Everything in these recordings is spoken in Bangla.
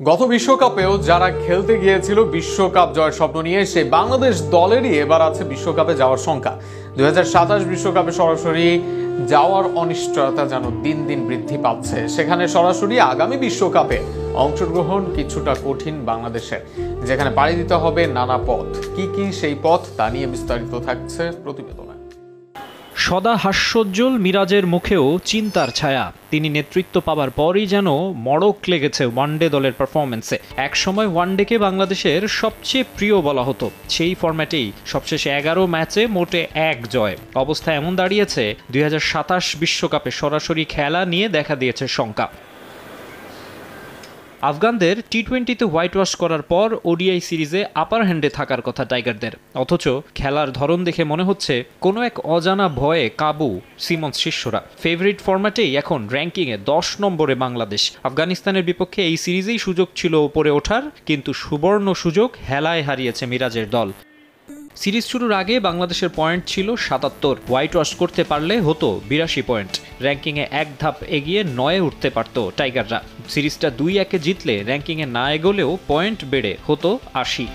গত বিশ্বকাপেও যারা খেলতে গিয়েছিল বিশ্বকাপ জয়ের স্বপ্ন নিয়ে, সেই বাংলাদেশ দলেরই এবার আছে বিশ্বকাপে যাওয়ার শঙ্কা। 2027 বিশ্বকাপে সরাসরি যাওয়ার অনিশ্চয়তা যেন দিন দিন বৃদ্ধি পাচ্ছে। সেখানে সরাসরি আগামী বিশ্বকাপে অংশগ্রহণ কিছুটা কঠিন বাংলাদেশের, যেখানে পাড়ি দিতে হবে নানা পথ। কি সেই পথ, তা নিয়ে বিস্তারিত থাকছে প্রতিবেদনে। সদা হাস্যোজ্জ্বল মিরাজের মুখেও চিন্তার ছায়া। তিনি নেতৃত্ব পাওয়ার পরই যেন মড়ক লেগেছে ওয়ানডে দলের পারফরমেন্সে। একসময় ওয়ানডেকে বাংলাদেশের সবচেয়ে প্রিয় বলা হতো। সেই ফরম্যাটেই সবশেষে 11 ম্যাচে মোটে 1 জয়। অবস্থা এমন দাঁড়িয়েছে 2027 বিশ্বকাপে সরাসরি খেলা নিয়ে দেখা দিয়েছে শঙ্কা। আফগানদের টি-20তে হোয়াইট ওয়াশ করার পর ওডিআই সিরিজে আপার হ্যান্ডে থাকার কথা টাইগারদের, অথচ খেলার ধরন দেখে মনে হচ্ছে কোনো এক অজানা ভয়ে কাবু সিমন্স শিষ্যরা। ফেভারিট ফরম্যাটেই এখন র্যাঙ্কিংয়ে 10 নম্বরে বাংলাদেশ। আফগানিস্তানের বিপক্ষে এই সিরিজেই সুযোগ ছিল ওপরে ওঠার, কিন্তু সুবর্ণ সুযোগ হেলায় হারিয়েছে মিরাজের দল। সিরিজ শুরুর আগে বাংলাদেশের পয়েন্ট ছিল 77। হোয়াইট ওয়াশ করতে পারলে হতো 82 পয়েন্ট। র্যাঙ্কিংয়ে এক ধাপ এগিয়ে 9-এ উঠতে পারত টাইগাররা। সিরিজটা 2-1-এ জিতলে র্যাঙ্কিংয়ে না এগোলেও পয়েন্ট বেড়ে হতো 80।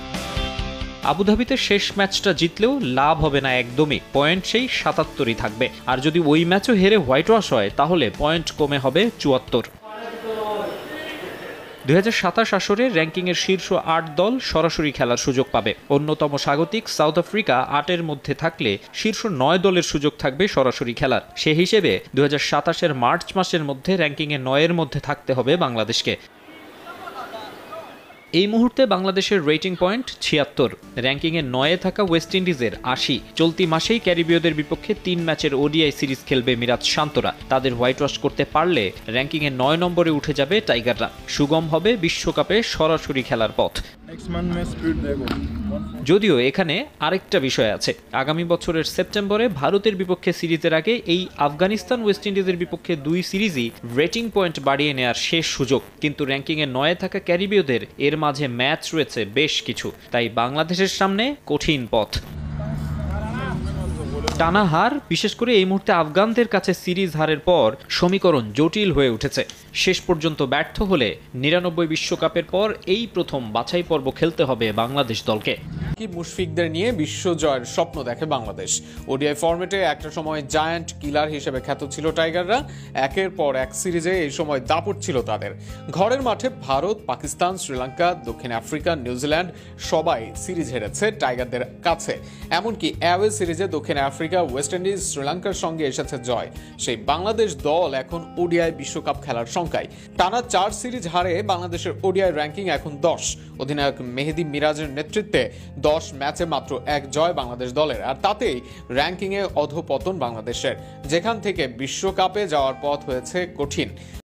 আবুধাবিতে শেষ ম্যাচটা জিতলেও লাভ হবে না একদমই, পয়েন্ট সেই 77ই থাকবে। আর যদি ওই ম্যাচও হেরে হোয়াইট ওয়াশ হয়, তাহলে পয়েন্ট কমে হবে 74। 2027 আসরে র্যাঙ্কিংয়ের শীর্ষ 8 দল সরাসরি খেলার সুযোগ পাবে। অন্যতম স্বাগতিক সাউথ আফ্রিকা 8-এর মধ্যে থাকলে শীর্ষ 9 দলের সুযোগ থাকবে সরাসরি খেলার। সে হিসেবে 2027-এর মার্চ মাসের মধ্যে র্যাঙ্কিংয়ে 9-এর মধ্যে থাকতে হবে বাংলাদেশকে। এই মুহূর্তে বাংলাদেশের রেটিং পয়েন্ট 76, র্যাঙ্কিংয়ে 9-এ থাকা ওয়েস্ট ইন্ডিজের 80। চলতি মাসেই ক্যারিবীয়দের বিপক্ষে 3 ম্যাচের ওডিআই সিরিজ খেলবে মিরাজ শান্তরা। তাদের হোয়াইট ওয়াশ করতে পারলে র্যাঙ্কিংয়ে 9 নম্বরে উঠে যাবে টাইগাররা। সুগম হবে বিশ্বকাপে সরাসরি খেলার পথ। যদিও এখানে আরেকটা বিষয় আছে। আগামী বছরের সেপ্টেম্বরে ভারতের বিপক্ষে সিরিজের আগে এই আফগানিস্তান ওয়েস্ট ইন্ডিজের বিপক্ষে 2 সিরিজই রেটিং পয়েন্ট বাড়িয়ে নেওয়ার শেষ সুযোগ। কিন্তু র্যাঙ্কিংয়ে 9-এ থাকা ক্যারিবীয়দের এর মাঝে ম্যাচ রয়েছে বেশ কিছু, তাই বাংলাদেশের সামনে কঠিন পথ। টানা হার, বিশেষ করে এই মুহূর্তে আফগানদের কাছে সিরিজ হারের পর সমীকরণ জটিল হয়ে উঠেছে। শেষ পর্যন্ত ব্যর্থ হলে 99 বিশ্বকাপের পর এই প্রথম বাছাই পর্ব খেলতে হবে বাংলাদেশ দলকে। মুশফিকদের নিয়ে বিশ্ব জয়ের স্বপ্ন দেখে বাংলাদেশ। ওডিআই ফরম্যাটে একটা সময় জায়ান্ট কিলার হিসেবে খ্যাত ছিল টাইগাররা। একের পর এক সিরিজে এই সময় দাপট ছিল তাদের। ঘরের মাঠে ভারত, পাকিস্তান, শ্রীলঙ্কা, দক্ষিণ আফ্রিকা, নিউজিল্যান্ড সবাই সিরিজ হেরেছে টাইগারদের কাছে। এমনকি অ্যাওয়ে সিরিজে দক্ষিণ আফ্রিকা, ওয়েস্ট ইন্ডিজ, শ্রীলঙ্কার সঙ্গে এসেছে জয়। সেই বাংলাদেশ দল এখন ওডিআই বিশ্বকাপ খেলার শঙ্কায়। টানা 4 সিরিজ হারে বাংলাদেশের ওডিআই র্যাঙ্কিং এখন 10। অধিনায়ক মেহেদী মিরাজের নেতৃত্বে 10 ম্যাচে মাত্র 1 জয় বাংলাদেশ দলের। আর তাতেই র্যাঙ্কিংয়ে অধঃপতন বাংলাদেশের, যেখান থেকে বিশ্বকাপে যাওয়ার পথ হয়েছে কঠিন।